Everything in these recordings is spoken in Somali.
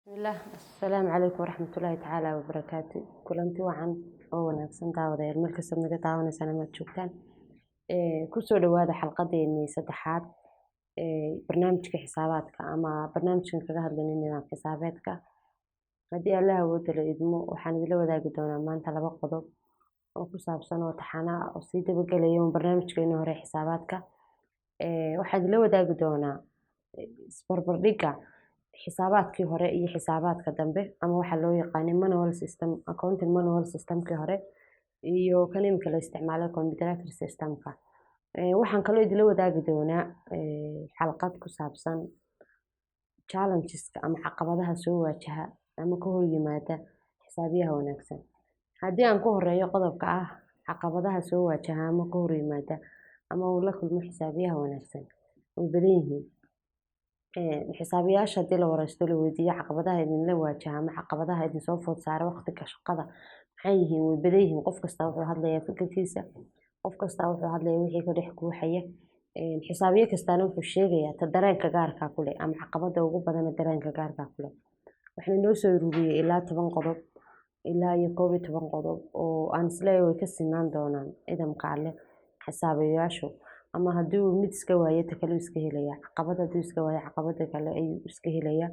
bismillaah assalaamu calaykum waraxmatullaahi tacaala wabarakaatu kulanti wacan oo wanaagsan daawadayaal meel kastoo naga daawanaysaan amaad joogtaan kusoo dhawaada xalqadeennii saddexaad barnaamijka xisaabaadka ama barnaamijkan kaga hadlayna nidaamka xisaabeedka. haddii allaha awoodda la idmo waxaan idila wadaagi doonaa maanta 2 qodob oo ku saabsan oo taxana ah oo sii dabagelaya barnaamijkeena hore xisaabaadka. waxaan idila wadaagi doonaa isbarbardhigga xisaabaadkii hore iyo xisaabaadka dambe ama waxa loo yaqaanay manual system accounting manual systemkii hore iyo kan imika la isticmaalay computer systemka. waxaan kaloo idila wadaagi doonaa xalqad ku saabsan challengeska ama caqabadaha soo waajaha ama ka hor yimaada xisaabiyaha wanaagsan. haddii aan ku horeeyo qodobka ah caqabadaha soo waajaha ama ka hor yimaada ama uu la kulmo xisaabiyaha wanaagsan way badan yihiin. xisaabiyaasha haddii la wareysto la weydiiyo caqabadaha idinla waajaha ama caqabadaha idin soo food saara waqtiga shaqada maxay yihiin way badan yihiin. qof kasta wuxuu hadlayaa fikirkiisa, qof kasta wuxuu hadlayaa wixii ka dhex guuxaya. xisaabiye kastana wuxuu sheegayaa ta dareenka gaarka ku leh ama caqabada ugu badan dareenka gaarka ku leh. waxaan noo soo ururiyay ilaa 10 qodob ilaa iyo 11 qodob oo aan isleeyahay way ka sinaan doonaan idamka alle xisaabiyaashu ama haddii uu mid iska waayo ta kale iska helaya caqabada haddii iska waayo caqabada kale ayuu iska helaya.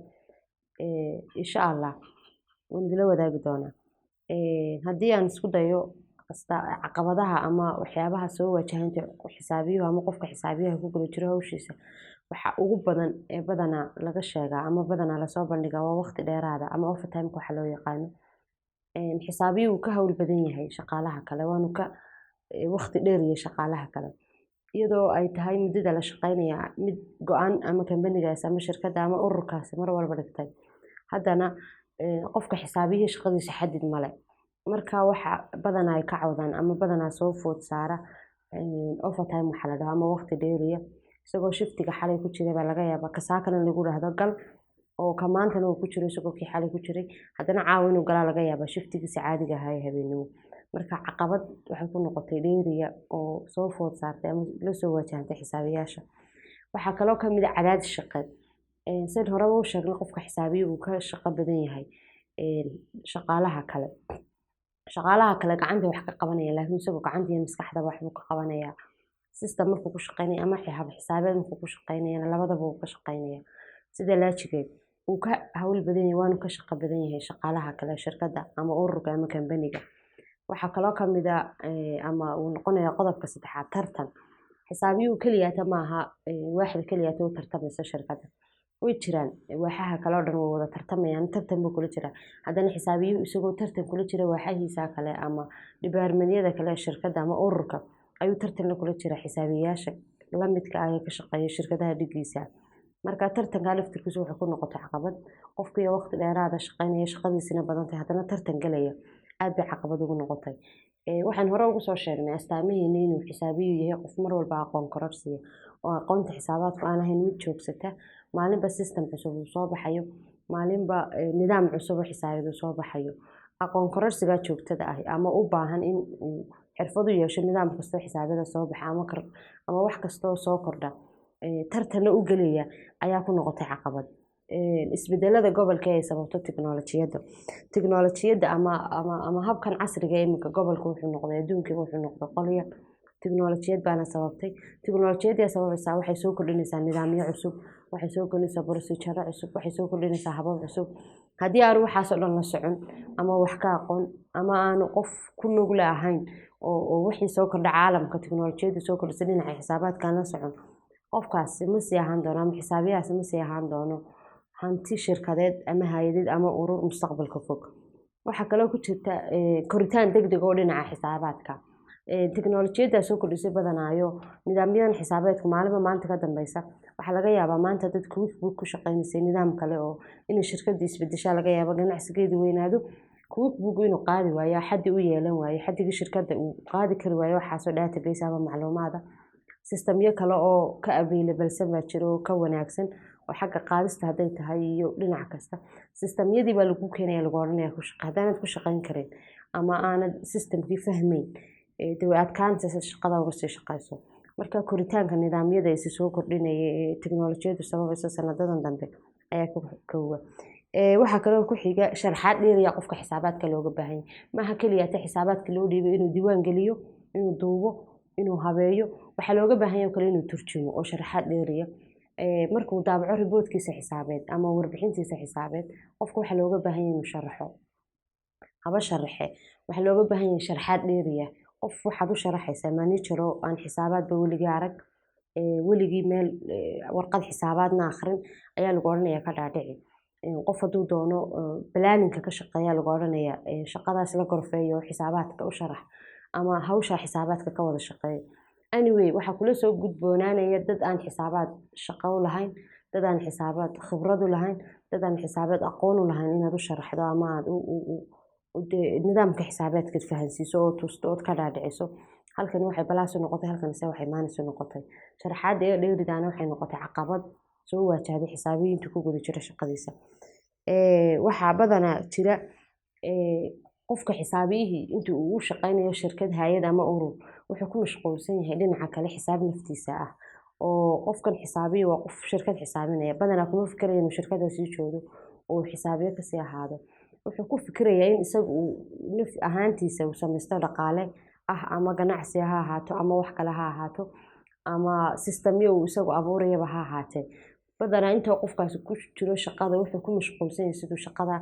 insha allah waan idila wadaagi doonaa. haddii aan isku dayo caqabadaha ama waxyaabaha soo waajahanta xisaabiyuhu ama qofka xisaabiyaha ku guda jiro hawshiisa waxa ugu badan ee badanaa laga sheegaa ama badanaa lasoo bandhigaa waa waqti dheeraada ama overtime waxa loo yaqaano. xisaabiyuhu ka hawl badan yahay shaqaalaha kale waanu ka waqti dheer yahay shaqaalaha kale iyadoo ay tahay muddada la shaqeynaya mid go-aan ama kambanigaas ama shirkadda ama ururkaasi mar walba dhigtay. haddana qofka xisaabiyihi shaqadiisa xadid male marka waxa badanaa ay ka cawdaan ama badanaa soo food saara overtime waxa la dhaho ama waqti dheeriya isagoo shiftiga xalay ku jiray baa laga yaabaa kasaakana lagu dhahdo gal oo ka maantana uu ku jiro isagoo kii xalay ku jiray haddana caawa inuu galaa laga yaabaa shiftigiisa caadiga ahaa ee habeenimo. marka caqabad waxay ku noqotay dheeriya oo soo food saartay ama la soo waajahantay xisaabiyaasha. waxaa kaloo ka mid ah cadaadis shaqeed. sida hore u sheegnay qofka xisaabiyu uu ka shaqo badan yahay shaqaalaha kale. shaqaalaha kale gacanta wax ka qabanaya laakiin isagoo gacanta iyo maskaxda wax uu ka qabanaya. system markuu ku shaqeynaya ama xisaabeed markuu ku shaqeynayana labadaba uu ka shaqeynaya. sida laajigeed uu ka hawl badan yahay waanu ka shaqo badan yahay shaqaalaha kale shirkadda ama ururka ama kambaniga. waxaa kaloo ka mid ah ama uu noqonaya qodobka saddexaad tartan. xisaabiyuhu keliyaata maaha waaxda keliyaata u tartamaysa shirkadda way jiraan waaxaha kale oo dhan way wada tartamayaan tartan buu kula jiraa. haddana xisaabiyuhu isagoo tartan kula jira waaxahiisa kale ama dhibaarmadiyada kale ee shirkadda ama ururka ayuu tartan la kula jira xisaabiyaasha la midka ah ee ka shaqeeya shirkadaha dhigiisa. marka tartanka laftirkiisu wuxuu ku noqotay caqabad qofkii waqti dheeraada shaqeynaya shaqadiisina badan tahay haddana tartan galaya aad bay caqabad ugu noqotay. waxaan hore ugu soo sheegnay astaamaheena inuu xisaabiyu yahay qof mar walba aqoon kororsiya oo aqoonta xisaabaadku aan ahayn mid joogsata maalinba system cusub uu soo baxayo maalinba nidaam cusub oo xisaabeed uu soo baxayo. aqoon kororsiga joogtada ah ama u baahan in uu xirfad u yeesho nidaam kasta xisaabeeda soo baxa ama wax kasta oo soo kordha tartanna u gelaya ayaa ku noqotay caqabad. isbedelada gobolka ay sababto tiknoolajiyadda ama habkan casriga ee iminka gobolka wuxuu noqday adduunkiiba wuxuu noqday qolyo tiknoolajiyad baana sababtay. tiknoolajiyadda sababaysaa waxay soo kordhinaysaa nidaamyo cusub waxay soo kordhinaysaa procedure cusub waxay soo kordhinaysaa habab cusub. haddii aanu waxaasoo dhan la socon ama wax ka aqoon ama aanu qof ku lug la ahayn oo wixii soo kordha caalamka tiknoolajiyadda soo kordhisa dhinaca xisaabaadkan la socon qofkaasi ma sii ahaan doono ama xisaabiyahaasi ma sii ahaan doono hanti shirkadeed ama hay'adeed ama urur mustaqbalka fog. waxaa kaloo ku jirta koritaan degdeg oo dhinaca xisaabaadka. tiknoolajiyadda soo kordhisay badanaayo nidaamyadan xisaabeedku maalinba maanta ka dambeysa waxaa laga yaabaa maanta dad quickbook ku shaqeynaysay nidaam kale oo inay shirkadda isbedeshaa laga yaabo ganacsigeedu weynaado quickbook inuu qaadi waayo xaddi u yeelan waayo xaddigii shirkadda uu qaadi kari waayo waxaasoo database ama macluumaada. systemyo kale oo ka available baa jiro oo ka wanaagsan oo xagga qaadista hadday tahay iyo dhinac kasta systemyadii baa lagu keenaya lagu oranaya ku shaqo haddaanad ku shaqeyn karin ama aanad systemkii fahmeyn dee way adkaanaysa shaqada uga sii shaqeyso. marka koritaanka nidaamyada ay soo kordhinaya ee tiknoolajiyaddu sababayso sanadadan dambe ayaa ka koowa. waxaa kaloo ku xiga sharaxaad dheeriya qofka xisaabaadka looga baahan yahay maaha keliya ta xisaabaadka loo dhiibay inuu diiwaan geliyo inuu duubo inuu habeeyo waxaa looga baahan yahay oo kale inuu turjumo oo sharaxaad dheeriya markuu daabaco riboodkiisa xisaabeed ama warbixintiisa xisaabeed qofka waxaa looga baahan yahay inuu sharaxo haba sharaxe waxaa looga baahan yahay sharaxaad dheeriya qof waxaad u sharaxaysaa manager oo aan xisaabaadba weligii arag weligii meel warqad xisaabaadna akhrin ayaa lagu odhanayaa ka dhaadhici qof hadduu doono balaaninka ka shaqeeya lagu odhanayaa shaqadaas la gorfeeyo xisaabaadka u sharax ama hawsha xisaabaadka ka wada shaqeeyo anyway waxaa kula soo gudboonaanaya dad aan xisaabaad shaqo u lahayn dad aan xisaabaad khibrad u lahayn dad aan xisaabaad aqoon u lahayn inaad u sharaxdo ama aad nidaamka xisaabaadka fahansiiso oo tusto ood ka dhaadhiciso halkani waxay balaasu noqotay halkanise waxay maanisu noqotay sharaxaadda ee dheeridaana waxay noqotay caqabad soo waajahday xisaabiyiinta ku guda jira shaqadiisa waxaa badanaa jira qofka xisaabiyihii intii uu u shaqaynayo shirkad hay-ad ama urur wuxuu ku mashquulsan yahay dhinaca kale xisaab naftiisa ah oo qofkan xisaabiyi waa qof shirkad xisaabinaya badanaa kuma fikiraya inuu shirkada sii joogo oo xisaabiye kasii ahaado wuxuu ku fikirayaa in isaga uu naf ahaantiisa uu samaysto dhaqaale ah ama ganacsi ha ahaato ama wax kale ha ahaato ama sistamyo uu isagu abuurayaba ha ahaatee badanaa inta qofkaasi ku jiro shaqada wuxuu ku mashquulsan yahay siduu shaqada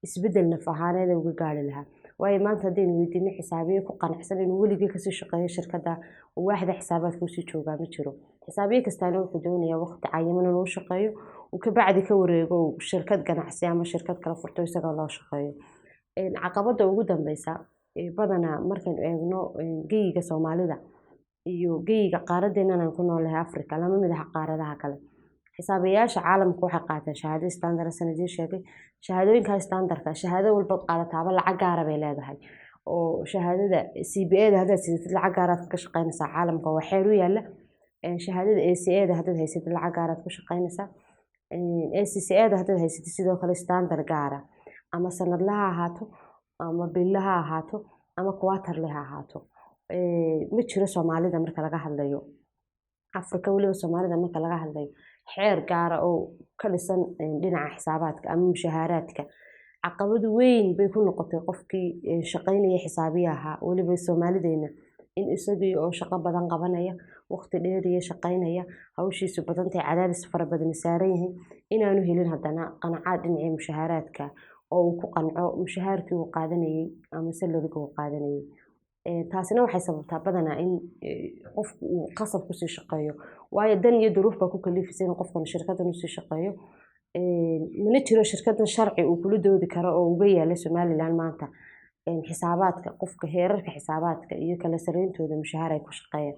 isbedel naf ahaaneed uga gaari lahaa waayo maanta haddaynu weydiino xisaabiye ku qanacsan inuu weligii kasii shaqeeyo shirkada waaxda xisaabaadka usii joogaa ma jiro xisaabiye kastaana wuxuu doonayaa waqti cayiman inuu shaqeeyo uu kabacdi ka wareego shirkad ganacsi ama shirkad kala furto isagoo loo shaqeeyo caqabada ugu dambeysa badanaa markaynu eegno geyiga soomaalida iyo geyiga qaaradeena aan ku noolahay africa lama mid aha qaaradaha kale xisaabiyaasha caalamka waxay qaateen shahaado standard sanadii sheegay shahaadooyinka standardka shahaado walba qaadataaba lacag gaara bay leedahay oo shahaadada CPA-da haddaad sidatid lacag gaaraad ka shaqeynaysaa caalamka waa xeer u yaala shahaadada ACA-da haddaad haysatid lacag gaaraad ku shaqeynaysaa ACCA-da haddaad haysatid sidoo kale standard gaara ama sanadle ha ahaato ama bille ha ahaato ama quarterly ha ahaato ma jiro soomaalida marka laga hadlayo africa weliba soomaalida marka laga hadlayo xeer gaara oo ka dhisan dhinaca xisaabaadka ama mushahaaraadka caqabad weyn bay ku noqotay qofkii shaqaynaya xisaabiye ahaa weliba soomaalideena in isagii oo shaqo badan qabanaya waqti dheeriya shaqaynaya hawshiisu badantay cadaadis fara badan saaran yahay inaanu helin haddana qanacaad dhinacii mushahaaraadka oo uu ku qanco mushahaarkii uu qaadanayay ama salariga uu qaadanayay taasina waxay sababtaa badanaa in qofku uu qasab kusii shaqeeyo waayo dan iyo duruuf baa ku kalifisa in qofkan shirkadan usii shaqeeyo mana jiro shirkadan sharci uu kula doodi karo oo uga yaala somaliland maanta xisaabaadka qofka heerarka xisaabaadka iyo kala sareyntooda mushahaar ay ku shaqeeyaan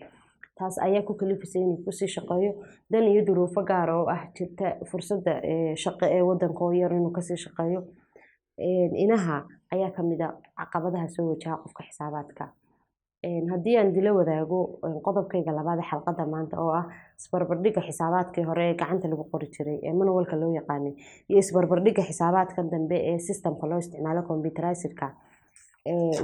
taas ayaa ku kalifisa inuu kusii shaqeeyo dan iyo duruufo gaar oo ah jirta fursadda shaqo ee wadanka oo yar inuu kasii shaqeeyo inaha ayaa kamid a caqabadaha soo wajaha qofka xisaabaadka haddii aan dila wadaago qodobkayga labaad ee xalqada maanta oo ah isbarbardhigga xisaabaadkii hore ee gacanta lagu qori jiray ee manualka loo yaqaanay iyo isbarbardhigga xisaabaadka dambe ee systemka loo isticmaalo computerizedka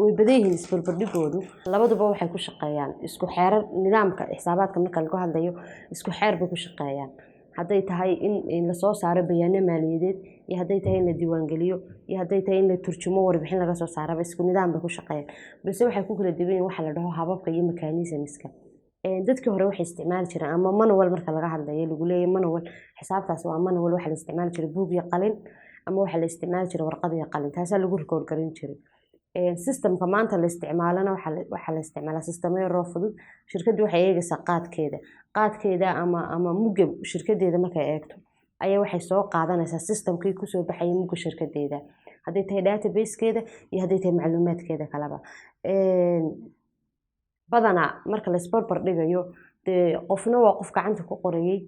way badan yihiin isbarbardhigoodu labaduba waxay ku shaqeeyaan isku xeerar nidaamka xisaabaadka marka lagu hadlayo isku xeer bay ku shaqeeyaan hadday tahay in lasoo saaro bayaano maaliyadeed iyo hadday tahay in la diiwaangeliyo iyo hadday tahay in la turjumo warbixin laga soo saaraba isku nidaam bay ku shaqeeyaan balse waxay ku kala duwan yihiin waxa la dhaho hababka iyo mechanismska dadkii hore waxay isticmaali jireen ama manual marka laga hadlayo lagu leeyahay manual xisaabtaas waa manual waxa la isticmaali jiray buug iyo qalin ama waxa la isticmaali jiray warqad iyo qalin taasaa lagu record garin jiray systemka maanta la isticmaalana waxaa la isticmaalaa sistemo yaroo fudud shirkaddu waxay eegaysaa qaadkeeda ama mugga shirkadeeda markay eegto ayaa waxay soo qaadanaysaa systemkii kusoo baxayay mugga shirkadeeda hadday tahay databasekeeda iyo hadday tahay macluumaadkeeda kaleba badanaa marka la isbarbar dhigayo dee qofna waa qof gacanta ku qorayay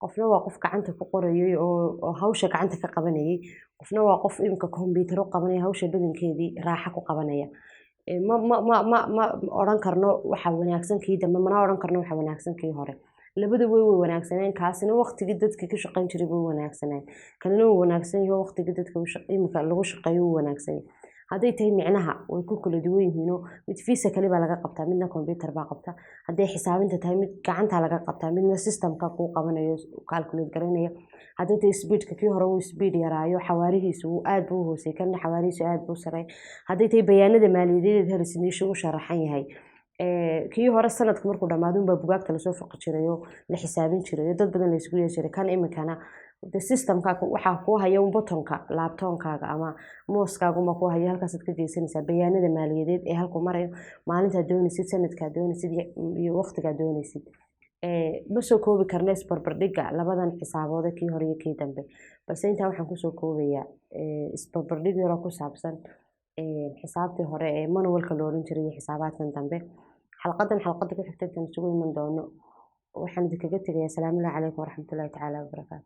qofna waa qof gacanta ku qorayay oo hawsha gacanta ka qabanayay qofna waa qof imika computer u qabanaya hawsha badankeedii raaxa ku qabanaya ma odhan karno waxa wanaagsan kii dambe mana odhan karno waxa wanaagsan kii hore labadu way wanaagsaneen kaasina waqtigii dadka ka shaqayn jiray way wanaagsaneen kanina wuu wanaagsan yahay waqtigii dadka imika lagu shaqeeyo wuu wanaagsan yahay hadday tahay micnaha way ku kala duwan yihiinoo mid fiisa kali baa laga qabtaa midna computer baa qabta hadday xisaabinta tahay mid gacanta laga qabtaa midna systemka kuu qabanayo calculate garanaya hadday tahay speedka kii hore uu speed yaraayo xawaarihiisu uu aad buu hoosey kana xawaarihiisu aad buu sareey hadday tahay bayaanada maaliyadeed helisidniishu u sharaxan yahay kii hore sanadka markuu dhamaado unbaa bugaagta lasoo foqi jiray oo la xisaabin jiray dad badan la isugu yeeri jiray kan imikana de systemka waxaa kuu haya butonka laabtoonkaaga ama mooskaaga uma kuu haya halkaasaad ka geysanaysaa bayaanada maaliyadeed ee halkuu marayo maalintaad doonaysid sanadkaad doonaysid iyo waqtigaad doonaysid ma soo koobi karna isbarbardhiga labadan xisaaboode kii hore iyo kii dambe balse intaa waxaan kusoo koobayaa isbarbardhig yaroo ku saabsan xisaabtii hore ee manualka la odhan jiray iyo xisaabaadkan dambe xalqadan xalqada ku xigta intaan isugu iman doono waxaan idinkaga tegayaa asalaamu calaykum waraxmatullaahi tacaala wabarakaatu